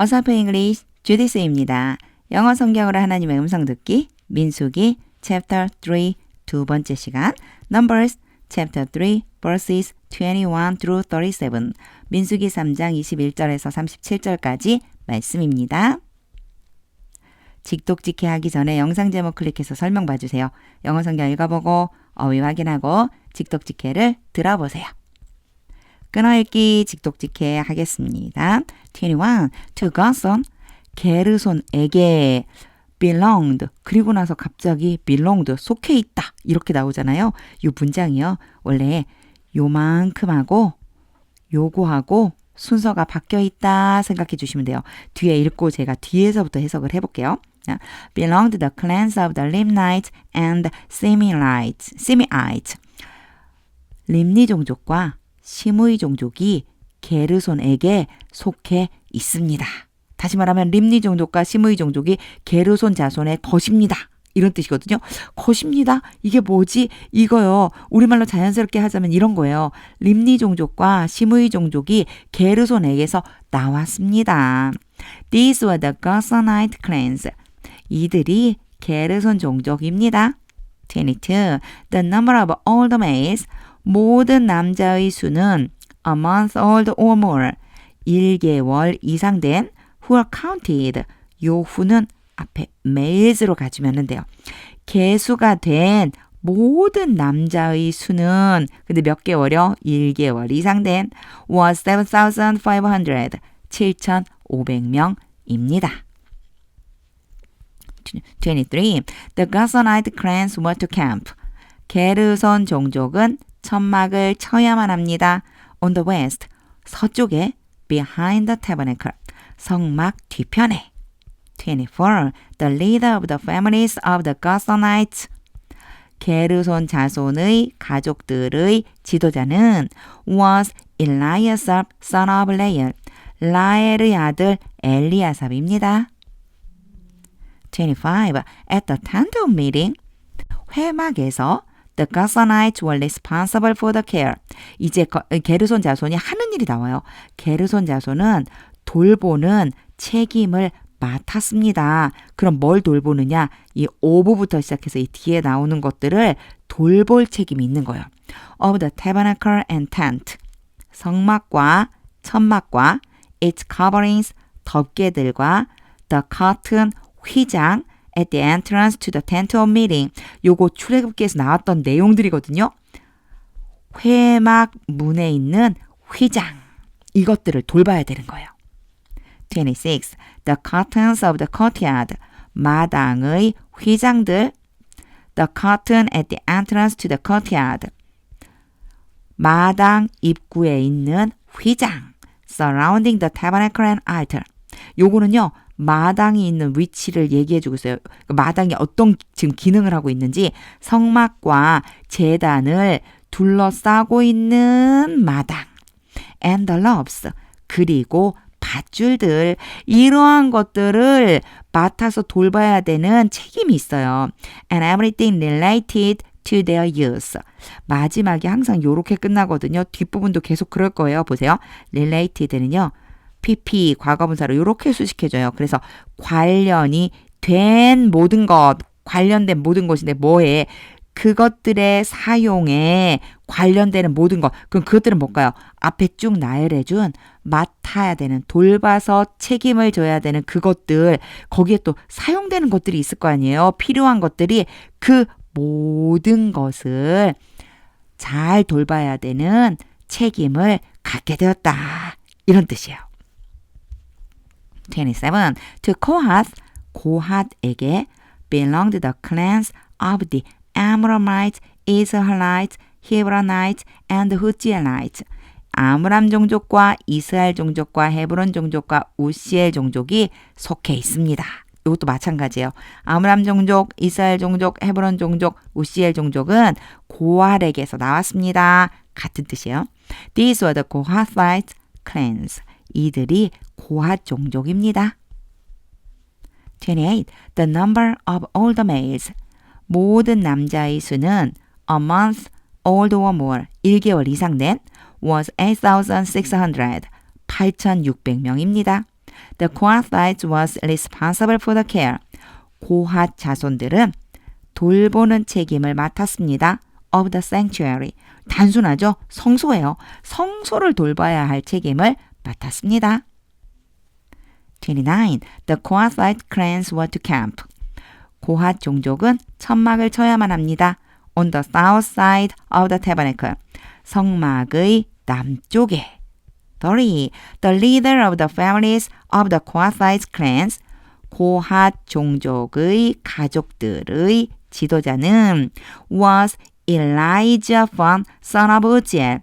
어서프 잉글리시 주디스입니다. 영어 성경으로 하나님의 음성 듣기 민수기 Chapter 3 두 번째 시간 Numbers Chapter 3 verses 21 through 37 민수기 3장 21절에서 37절까지 말씀입니다. 직독직해 하기 전에 영상 제목 클릭해서 설명 봐주세요. 영어 성경 읽어보고 어휘 확인하고 직독직해를 들어보세요. 끊어읽기 직독직해 하겠습니다. 21. To Godson, 게르손에게 belonged. 그리고 나서 갑자기 belonged, 속해 있다. 이렇게 나오잖아요. 이 문장이요. 원래 요만큼 하고 요거하고 순서가 바뀌어 있다 생각해 주시면 돼요. 뒤에 읽고 제가 뒤에서부터 해석을 해볼게요. belonged the clans of the Limnites and Semeites. 림니 종족과 시므이 종족이 게르손에게 속해 있습니다. 다시 말하면 림니 종족과 시므이 종족이 게르손 자손의 것입니다. 이런 뜻이거든요. 것입니다. 이게 뭐지? 이거요. 우리말로 자연스럽게 하자면 이런 거예요. 림니 종족과 시므이 종족이 게르손에게서 나왔습니다. These were the Gersonite clans. 이들이 게르손 종족입니다. 22. The number of all the males. 모든 남자의 수는 a month old or more. 1개월 이상 된 who are counted. 요 후는 앞에 males로 가주면 돼요. 개수가 된 모든 남자의 수는 근데 몇 개월이요? 1개월 이상 된 was 7,500. 7,500명입니다. 23. The Gersonite clans were to camp. 게르손 종족은 천막을 쳐야만 합니다. On the west, 서쪽에 behind the tabernacle, 성막 뒤편에. 24. The leader of the families of the Gersonites. 게르손 자손의 가족들의 지도자는 was Eliasaph, son of Lael. 라엘의 아들 엘리아삽입니다. 25. At the tent of meeting, 회막에서 The Gersonites were responsible for the care. 이제 게르손 자손이 하는 일이 나와요. 게르손 자손은 돌보는 책임을 맡았습니다. 그럼 뭘 돌보느냐? 이 오브부터 시작해서 이 뒤에 나오는 것들을 돌볼 책임이 있는 거예요. Of the tabernacle and tent. 성막과 천막과 its coverings, 덮개들과 the curtain, 휘장, at the entrance to the tent of meeting. 요거 출애굽기에서 나왔던 내용들이거든요. 회막 문에 있는 휘장. 이것들을 돌봐야 되는 거예요. 26. The curtains of the courtyard. 마당의 휘장들. The curtain at the entrance to the courtyard. 마당 입구에 있는 휘장. Surrounding the tabernacle and altar. 요거는요. 마당이 있는 위치를 얘기해주고 있어요. 마당이 어떤 지금 기능을 하고 있는지 성막과 제단을 둘러싸고 있는 마당. And the lofts. 그리고 밧줄들. 이러한 것들을 맡아서 돌봐야 되는 책임이 있어요. And everything related to their use. 마지막에 항상 이렇게 끝나거든요. 뒷부분도 계속 그럴 거예요. 보세요. related는요. PP 과거분사로 이렇게 수식해줘요. 그래서 관련이 된 모든 것, 관련된 모든 것인데 뭐에? 그것들의 사용에 관련되는 모든 것. 그럼 그것들은 뭘까요? 앞에 쭉 나열해준 맡아야 되는, 돌봐서 책임을 져야 되는 그것들. 거기에 또 사용되는 것들이 있을 거 아니에요. 필요한 것들이 그 모든 것을 잘 돌봐야 되는 책임을 갖게 되었다. 이런 뜻이에요. 27. To Kohath, 고핫에게 belonged the clans of the Amramites, Israelites, Hebronites, and Huzzielites. 아므람 종족과 이스라엘 종족과 헤브론 종족과 우시엘 종족이 속해 있습니다. 이것도 마찬가지예요. 아므람 종족, 이스라엘 종족, 헤브론 종족, 우시엘 종족은 고핫에게서 나왔습니다. 같은 뜻이에요. These were the Kohathite clans. 이들이 고핫 종족입니다. 28. The number of all the males. 모든 남자의 수는 a month old or more. 1개월 이상 된 was 8,600. 8,600명입니다. The Kohathites was responsible for the care. 고핫 자손들은 돌보는 책임을 맡았습니다. Of the sanctuary. 단순하죠? 성소예요. 성소를 돌봐야 할 책임을 맡았습니다. 29. The Kohathite clans were to camp. 고핫 종족은 천막을 쳐야만 합니다. On the south side of the tabernacle. 성막의 남쪽에. 30. The leader of the families of the Kohathite clans. 고핫 종족의 가족들의 지도자는 was Elijah from son of Uziel.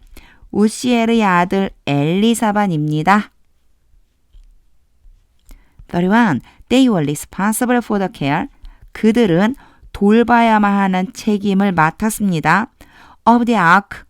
우시엘의 아들 엘리사반입니다. 31. They were responsible for the care. 그들은 돌봐야만 하는 책임을 맡았습니다. Of the ark,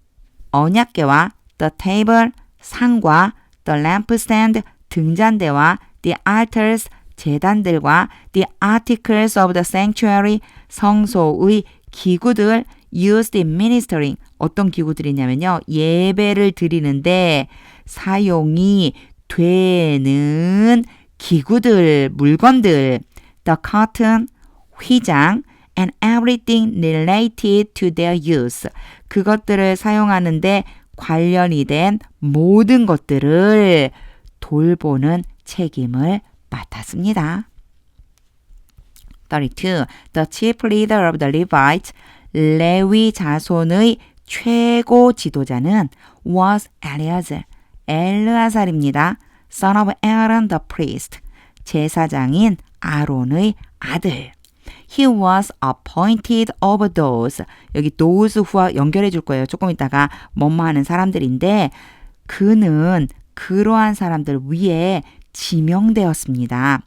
언약궤와 the table, 상과 the lampstand, 등잔대와 the altars, 제단들과 the articles of the sanctuary, 성소의 기구들 used in ministering. 어떤 기구들이냐면요. 예배를 드리는데 사용이 되는 기구들, 물건들. The curtain, 휘장, and everything related to their use. 그것들을 사용하는데 관련이 된 모든 것들을 돌보는 책임을 맡았습니다. 32. The chief leader of the Levites, 레위 자손의 최고 지도자는 was Eleazar, 엘르아살입니다. Son of Aaron the priest, 제사장인 아론의 아들. He was appointed over those. 여기 those who와 연결해 줄 거예요. 조금 있다가 뭐뭐 하는 사람들인데 그는 그러한 사람들 위에 지명되었습니다.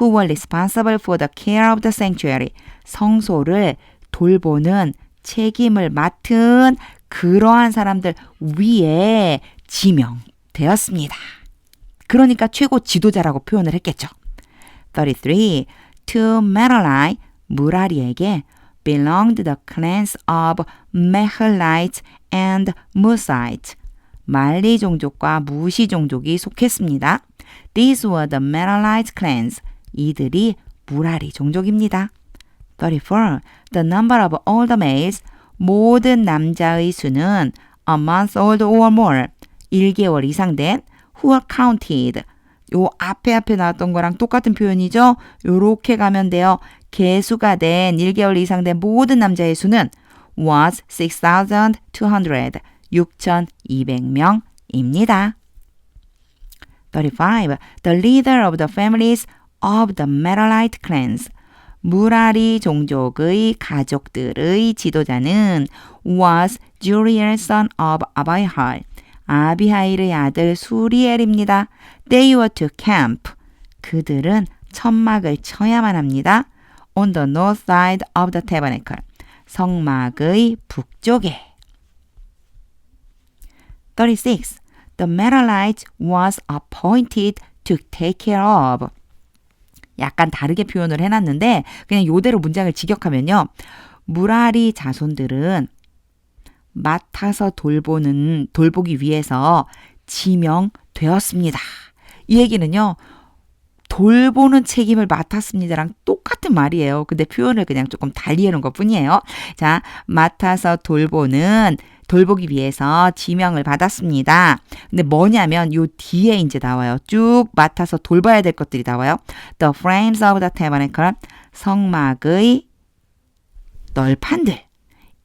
Who were responsible for the care of the sanctuary. 성소를 돌보는 책임을 맡은 그러한 사람들 위에 지명되었습니다. 그러니까 최고 지도자라고 표현을 했겠죠. 33. To Merari, 무라리에게 belonged the clans of Mahalites and Musites. 말리 종족과 무시 종족이 속했습니다. These were the Merarite clans. 이들이 무라리 종족입니다. 34. The number of all the males, 모든 남자의 수는 a month old or more, 1개월 이상 된 who are counted. 요 앞에 나왔던 거랑 똑같은 표현이죠. 요렇게 가면 돼요. 계수가 된 1개월 이상 된 모든 남자의 수는 was 6,200, 6,200명입니다. 35. The leader of the families of the Merarite clans. 무라리 종족의 가족들의 지도자는 was Juriel son of Abihai. 아비하일의 아들 수리엘입니다. They were to camp. 그들은 천막을 쳐야만 합니다. On the north side of the tabernacle. 성막의 북쪽에. 36. The Merarite was appointed to take care of. 약간 다르게 표현을 해놨는데 그냥 이대로 문장을 직역하면요. 무라리 자손들은 맡아서 돌보기 위해서 지명되었습니다. 이 얘기는요. 돌보는 책임을 맡았습니다랑 똑같은 말이에요. 근데 표현을 그냥 조금 달리 해놓은 것뿐이에요. 자, 맡아서 돌보기 위해서 지명을 받았습니다. 근데 뭐냐면 요 뒤에 이제 나와요. 쭉 맡아서 돌봐야 될 것들이 나와요. The frames of the tabernacle, 성막의 널판들,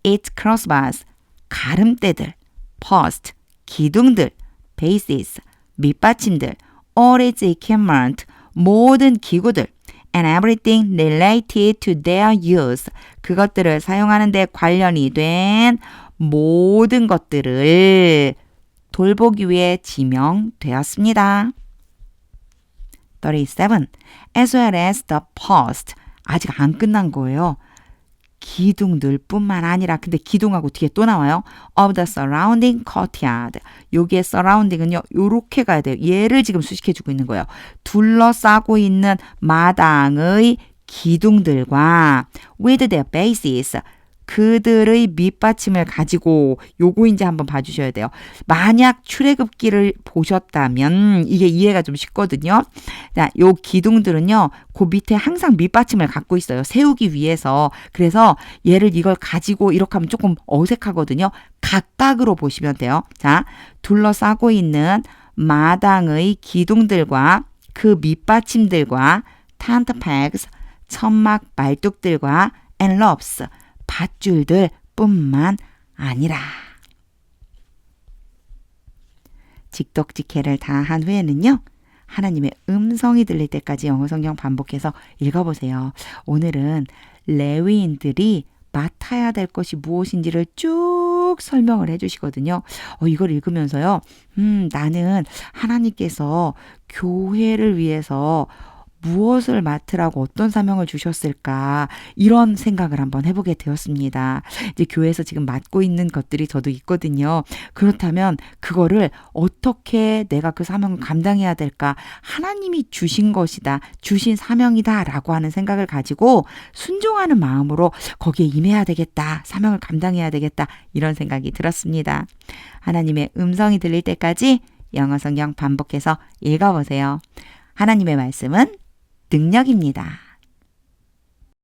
its crossbars, 가름대들, post, 기둥들, bases, 밑받침들, all its equipment, 모든 기구들, and everything related to their use, 그것들을 사용하는 데 관련이 된 모든 것들을 돌보기 위해 지명되었습니다. 37. As well as the post, 아직 안 끝난 거예요. 기둥들 뿐만 아니라 근데 기둥하고 뒤에 또 나와요. Of the surrounding courtyard. 여기에 surrounding은요. 요렇게 가야 돼요. 얘를 지금 수식해주고 있는 거예요. 둘러싸고 있는 마당의 기둥들과 with their bases. 그들의 밑받침을 가지고 요거 이제 한번 봐주셔야 돼요. 만약 출애굽기를 보셨다면 이게 이해가 좀 쉽거든요. 자, 요 기둥들은요, 그 밑에 항상 밑받침을 갖고 있어요. 세우기 위해서. 그래서 얘를 이걸 가지고 이렇게 하면 조금 어색하거든요. 각각으로 보시면 돼요. 자, 둘러싸고 있는 마당의 기둥들과 그 밑받침들과 텐트 pegs, 천막 말뚝들과 and ropes, 밧줄들 뿐만 아니라. 직독직해를 다 한 후에는요, 하나님의 음성이 들릴 때까지 영어 성경 반복해서 읽어보세요. 오늘은 레위인들이 맡아야 될 것이 무엇인지를 쭉 설명을 해주시거든요. 이걸 읽으면서요, 나는 하나님께서 교회를 위해서 무엇을 맡으라고 어떤 사명을 주셨을까, 이런 생각을 한번 해보게 되었습니다. 이제 교회에서 지금 맡고 있는 것들이 저도 있거든요. 그렇다면 그거를 어떻게 내가 그 사명을 감당해야 될까, 하나님이 주신 것이다, 주신 사명이다 라고 하는 생각을 가지고 순종하는 마음으로 거기에 임해야 되겠다, 사명을 감당해야 되겠다, 이런 생각이 들었습니다. 하나님의 음성이 들릴 때까지 영어 성경 반복해서 읽어보세요. 하나님의 말씀은 능력입니다.